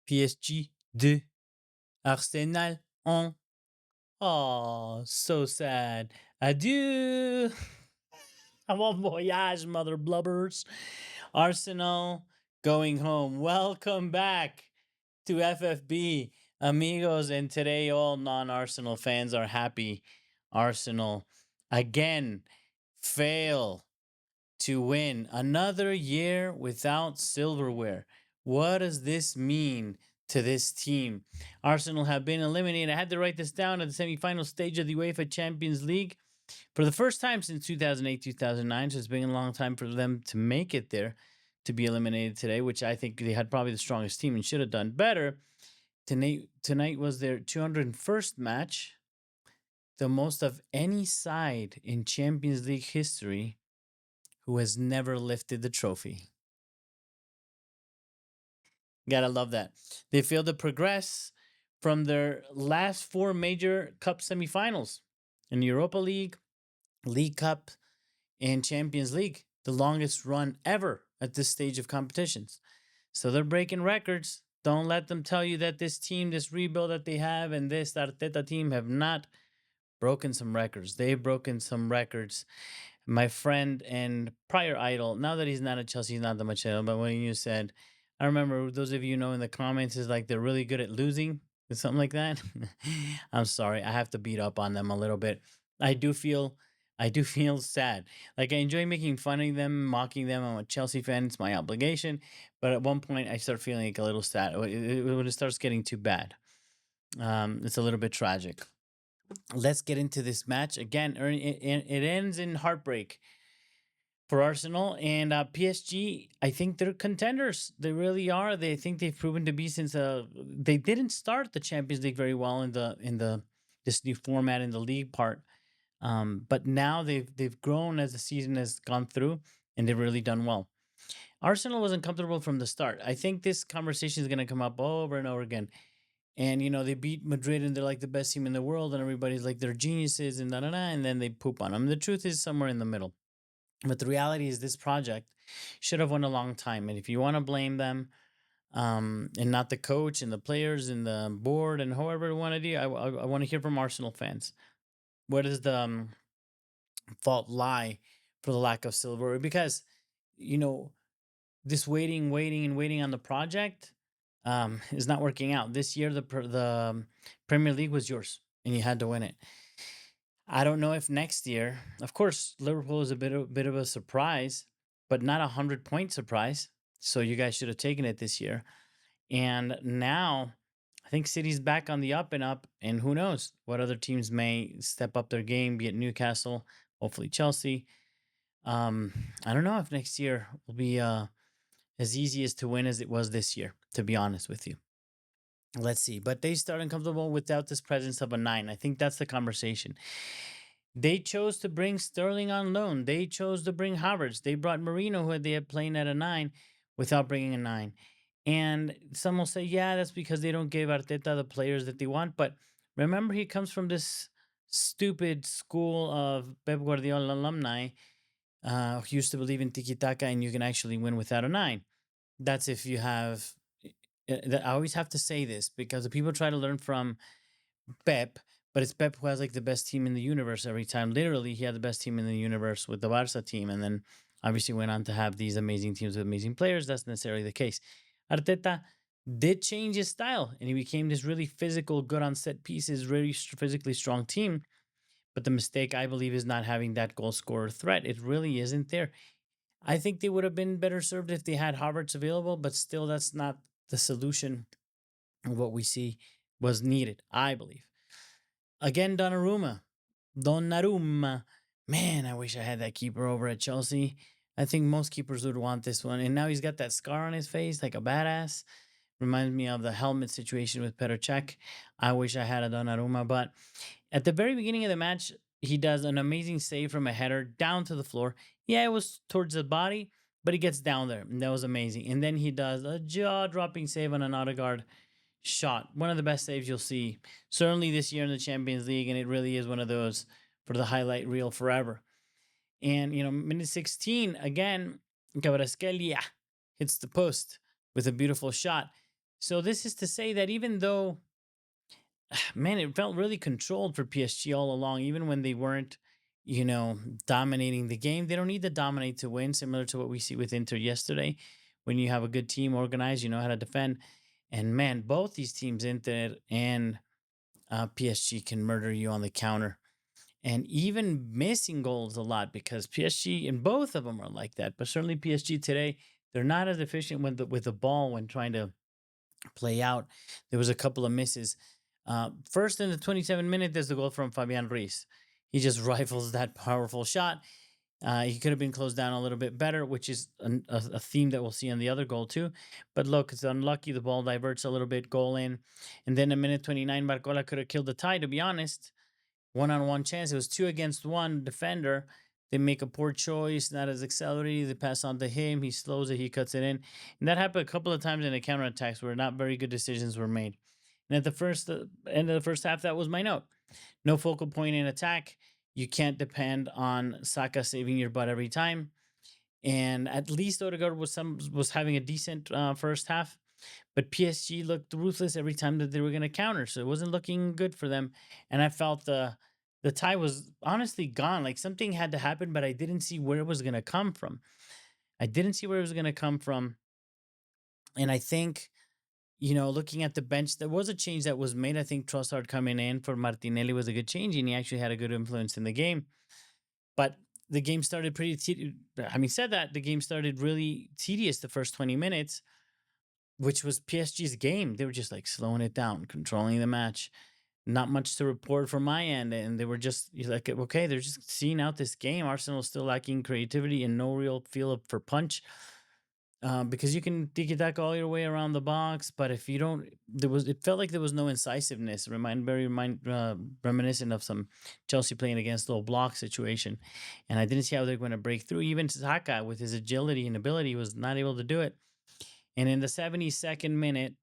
PSG 2, Arsenal 1. Oh, so sad. Adieu. Bon voyage, mother blubbers. Arsenal going home. Welcome back to FFB, amigos. And today, all non Arsenal fans are happy. Arsenal again fail to win another year without silverware. What does this mean to this team? Arsenal have been eliminated. I had to write this down at the semifinal stage of the UEFA Champions League for the first time since 2008, 2009. So it's been a long time for them to make it there, to be eliminated today, which I think they had probably the strongest team and should have done better. Tonight was their 201st match, the most of any side in Champions League history who has never lifted the trophy. Gotta love that. They failed to progress from their last four major cup semifinals in Europa League, League Cup, and Champions League, the longest run ever at this stage of competitions. So they're breaking records. Don't let them tell you that this team, this rebuild that they have, and this Arteta team have not broken some records. They've broken some records. My friend and prior idol, now that he's not at Chelsea, he's not that much idol, but when you said, I remember those of you know in the comments is like they're really good at losing or something like that. I'm sorry, I have to beat up on them a little bit. I do feel I do feel sad. Like I enjoy making fun of them, mocking them. I'm a Chelsea fan, it's my obligation. But at one point I start feeling like a little sad when it starts getting too bad. It's a little bit tragic. Let's get into this match again. It ends in heartbreak for Arsenal and PSG. I think they're contenders. They really are. They think they've proven to be since they didn't start the Champions League very well in the this new format in the league part. But now they've grown as the season has gone through, and they've really done well. Arsenal wasn't comfortable from the start. I think this conversation is going to come up over and over again. And they beat Madrid and they're like the best team in the world, and everybody's like they're geniuses and da da da, and then they poop on them. The truth is somewhere in the middle. But the reality is this project should have won a long time. And if you want to blame them, and not the coach and the players and the board and whoever you want to do, I want to hear from Arsenal fans. Where does the fault lie for the lack of silverware? Because you know this waiting and waiting on the project is not working out. This year, the Premier League was yours, and you had to win it. I don't know if next year, of course, Liverpool is a bit of a surprise, but not 100-point surprise. So you guys should have taken it this year. And now, I think City's back on the up and up, and who knows what other teams may step up their game, be it Newcastle, hopefully Chelsea. Um, I don't know if next year will be as easy as to win as it was this year, to be honest with you. Let's see. But they start uncomfortable without this presence of a nine. I think that's the conversation. They chose to bring Sterling on loan. They chose to bring Havertz. They brought Marino, who they had playing at a nine, without bringing a nine. And some will say, yeah, that's because they don't give Arteta the players that they want. But remember, he comes from this stupid school of Pep Guardiola alumni who used to believe in tiki taka and you can actually win without a nine. That's if you have. I always have to say this because the people try to learn from Pep, but it's Pep who has like the best team in the universe every time. Literally, he had the best team in the universe with the Barca team, and then obviously went on to have these amazing teams with amazing players. That's necessarily the case. Arteta did change his style, and he became this really physical, good on set pieces, really physically strong team. But the mistake, I believe, is not having that goal scorer threat. It really isn't there. I think they would have been better served if they had Havertz available, but still, that's not the solution. What we see was needed, I believe. Again, Donnarumma. Donnarumma. Man, I wish I had that keeper over at Chelsea. I think most keepers would want this one. And now he's got that scar on his face like a badass. Reminds me of the helmet situation with Petr Cech. I wish I had a Donnarumma. But at the very beginning of the match, he does an amazing save from a header down to the floor. Yeah, it was towards the body, but he gets down there. And that was amazing. And then he does a jaw-dropping save on an Odegaard shot. One of the best saves you'll see, certainly this year in the Champions League, and it really is one of those for the highlight reel forever. And minute 16 again, Kvaratskhelia hits the post with a beautiful shot. So this is to say that even though, man, it felt really controlled for PSG all along, even when they weren't, you know, dominating the game. They don't need to dominate to win, similar to what we see with Inter yesterday. When you have a good team organized, you know how to defend. And man, both these teams, Inter and PSG, can murder you on the counter. And even missing goals a lot, because PSG and both of them are like that. But certainly PSG today, they're not as efficient with the ball when trying to play out. There was a couple of misses. First in the 27th minute, there's the goal from Fabian Ruiz. He just rifles that powerful shot. He could have been closed down a little bit better, which is a theme that we'll see on the other goal too. But look, it's unlucky. The ball diverts a little bit, goal in. And then a minute 29, Barcola could have killed the tie, to be honest. One-on-one chance. It was two against one defender. They make a poor choice, not as accelerated. They pass on to him. He slows it. He cuts it in. And that happened a couple of times in the counterattacks where not very good decisions were made. And at the first end of the first half, that was my note. No focal point in attack. You can't depend on Saka saving your butt every time. And at least Odegaard was having a decent first half, but PSG looked ruthless every time that they were going to counter, so it wasn't looking good for them. And I felt the tie was honestly gone. Like something had to happen, but I didn't see where it was going to come from. I didn't see where it was going to come from, and I think, you know, looking at the bench, there was a change that was made. I think Trossard coming in for Martinelli was a good change, and he actually had a good influence in the game. But the game started pretty. Having said that, the game started really tedious the first 20 minutes, which was PSG's game. They were just like slowing it down, controlling the match. Not much to report from my end, and they were just like, okay, they're just seeing out this game. Arsenal still lacking creativity and no real feel for punch. Because you can tiki taka all your way around the box, but if you don't, it felt like there was no incisiveness. Reminiscent of some Chelsea playing against low block situation, and I didn't see how they're going to break through. Even Saka, with his agility and ability, was not able to do it. And in the 72nd minute,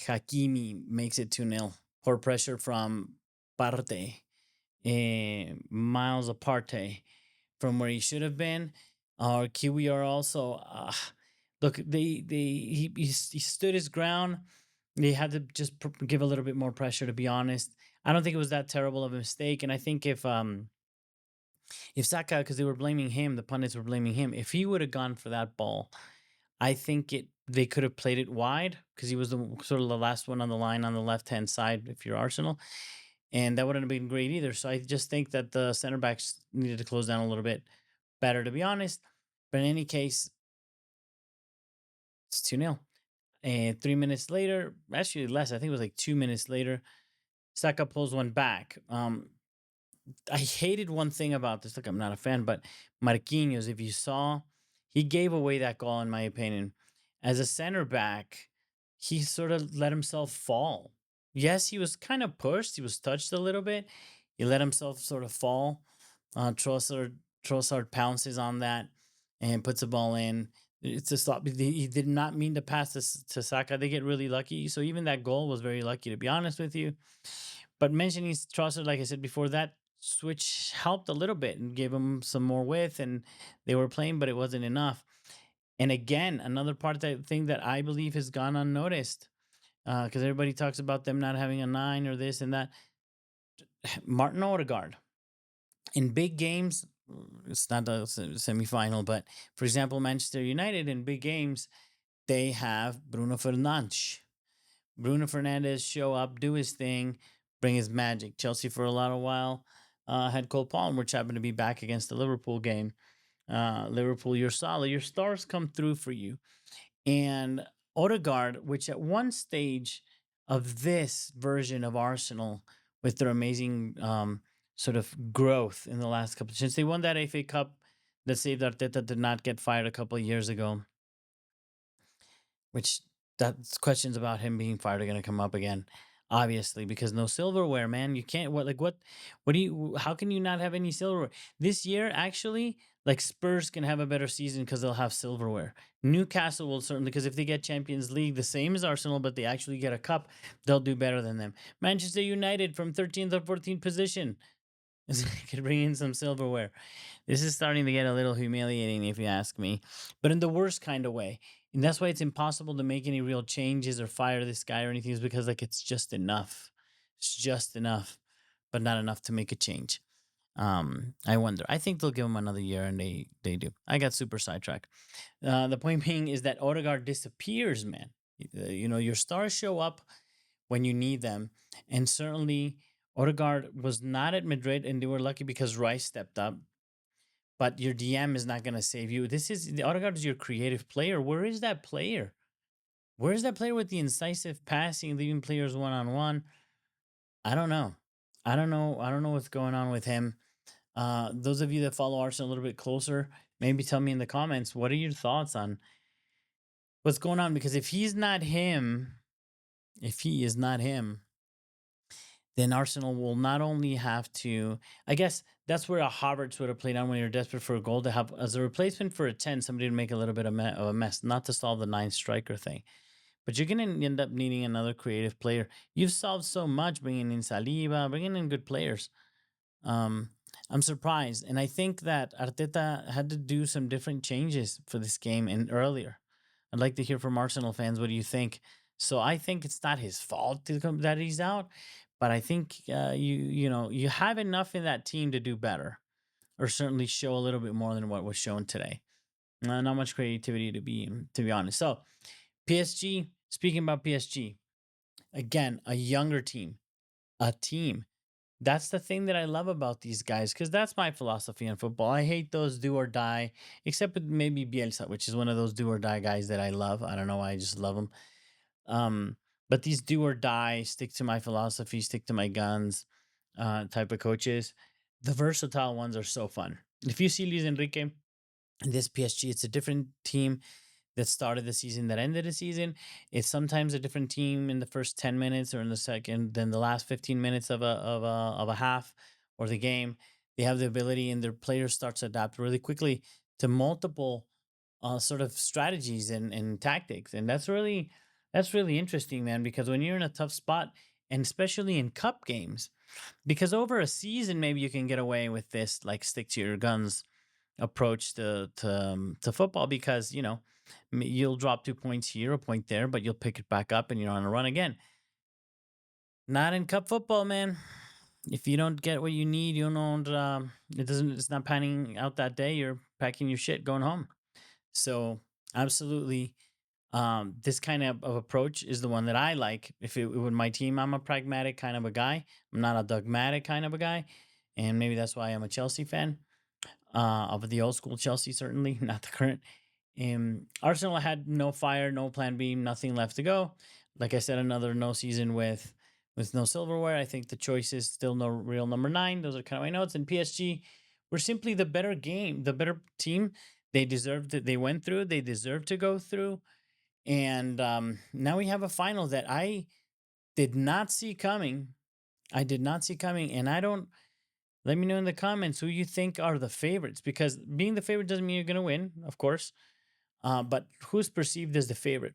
Hakimi makes it 2-0. Poor pressure from Parte, miles aparte from where he should have been. Our Kiwi are also look. He stood his ground. They had to just give a little bit more pressure. To be honest, I don't think it was that terrible of a mistake. And I think if Saka, because they were blaming him, the pundits were blaming him. If he would have gone for that ball, I think they could have played it wide, because he was the sort of the last one on the line on the left hand side if you're Arsenal, and that wouldn't have been great either. So I just think that the center backs needed to close down a little bit better, to be honest. But in any case, it's 2-0. And 3 minutes later, actually less, I think it was like 2 minutes later, Saka pulls one back. I hated one thing about this. Look, I'm not a fan, but Marquinhos, if you saw, he gave away that goal, in my opinion. As a center back, he sort of let himself fall. Yes, he was kind of pushed. He was touched a little bit. He let himself sort of fall. Trossard pounces on that and puts the ball in. It's a stop. He did not mean to pass this to Saka. They get really lucky. So even that goal was very lucky, to be honest with you. But mentioning Trossard, like I said before, that switch helped a little bit and gave them some more width, and they were playing, but it wasn't enough. And again, another part that thing that I believe has gone unnoticed, because everybody talks about them not having a nine or this and that. Martin Odegaard in big games, it's not a semifinal, but for example, Manchester United in big games, they have Bruno Fernandes. Bruno Fernandes show up, do his thing, bring his magic. Chelsea for a lot of while had Cole Palmer, which happened to be back against the Liverpool game. Liverpool, you're solid. Your stars come through for you. And Odegaard, which at one stage of this version of Arsenal, with their amazing sort of growth in the last couple, since they won that FA Cup that saved Arteta did not get fired a couple of years ago, which that's questions about him being fired are going to come up again, obviously, because no silverware, man. You can't, what do you, how can you not have any silverware this year? Actually, like Spurs can have a better season because they'll have silverware. Newcastle will certainly, because if they get Champions League, the same as Arsenal, but they actually get a cup, they'll do better than them. Manchester United from 13th or 14th position could bring in some silverware. This is starting to get a little humiliating, if you ask me, but in the worst kind of way. And that's why it's impossible to make any real changes or fire this guy or anything, is because like it's just enough. It's just enough, but not enough to make a change. I wonder. I think they'll give him another year, and they do. I got super sidetracked. The point being is that Odegaard disappears, man. Your stars show up when you need them, and certainly Odegaard was not at Madrid, and they were lucky because Rice stepped up. But your DM is not going to save you. This is the Odegaard is your creative player. Where is that player? Where is that player with the incisive passing, leaving players one on one? I don't know. I don't know. I don't know what's going on with him. Those of you that follow Arsenal a little bit closer, maybe tell me in the comments, what are your thoughts on what's going on? Because if he is not him, then Arsenal will not only have to, I guess that's where a Havertz would have played on when you're desperate for a goal, to have as a replacement for a 10, somebody to make a little bit of a mess, not to solve the nine striker thing. But you're going to end up needing another creative player. You've solved so much bringing in Saliba, bringing in good players. Um, I'm surprised. And I think that Arteta had to do some different changes for this game and earlier. I'd like to hear from Arsenal fans. What do you think? So I think it's not his fault that he's out, but I think you have enough in that team to do better, or certainly show a little bit more than what was shown today. Not much creativity to be honest. So PSG. Speaking about PSG, again, a younger team, a team. That's the thing that I love about these guys, because that's my philosophy in football. I hate those do or die, except with maybe Bielsa, which is one of those do or die guys that I love. I don't know why, I just love him. Um, but these do or die, stick to my philosophy, stick to my guns, type of coaches. The versatile ones are so fun. If you see Luis Enrique in this PSG, it's a different team that started the season, that ended the season. It's sometimes a different team in the first 10 minutes or in the second than the last 15 minutes of a half or the game. They have the ability, and their players start to adapt really quickly to multiple sort of strategies and tactics. And that's really interesting, man, because when you're in a tough spot, and especially in cup games, because over a season maybe you can get away with this like stick to your guns approach to football, because you'll drop 2 points here, a point there, but you'll pick it back up and you're on a run again. Not in cup football, man. If you don't get what you need, you don't. It's not panning out that day. You're packing your shit, going home. So absolutely, this kind of approach is the one that I like. If it were my team, I'm a pragmatic kind of a guy. I'm not a dogmatic kind of a guy, and maybe that's why I'm a Chelsea fan, of the old school Chelsea, certainly not the current. Arsenal had no fire, no plan B, nothing left to go. Like I said, another no season with no silverware. I think the choice is still no real number nine. Those are kind of my notes. And PSG were simply the better game, the better team. They deserved it. They went through. They deserve to go through. And now we have a final that I did not see coming. I did not see coming, and I don't. Let me know in the comments who you think are the favorites, because being the favorite doesn't mean you're going to win, of course. But who's perceived as the favorite?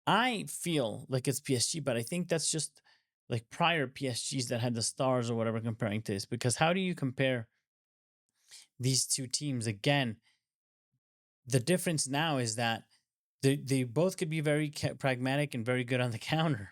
I feel like it's PSG, but I think that's just like prior PSGs that had the stars or whatever comparing to this. Because how do you compare these two teams? Again, the difference now is that they both could be very pragmatic and very good on the counter,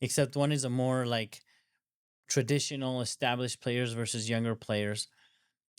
except one is a more like traditional established players versus younger players,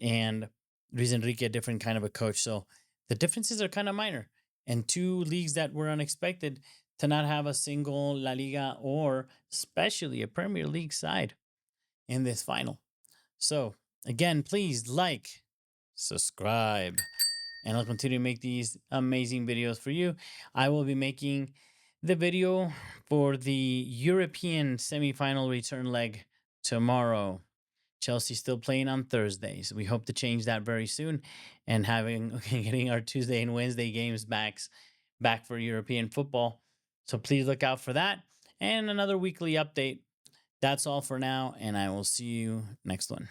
and Luis Enrique a different kind of a coach. So the differences are kind of minor. And two leagues that were unexpected to not have a single La Liga or especially a Premier League side in this final. So again, please like, subscribe, and I'll continue to make these amazing videos for you. I will be making the video for the European semifinal return leg tomorrow. Chelsea still playing on Thursdays. We hope to change that very soon, and getting our Tuesday and Wednesday games back for European football. So please look out for that, and another weekly update. That's all for now, and I will see you next one.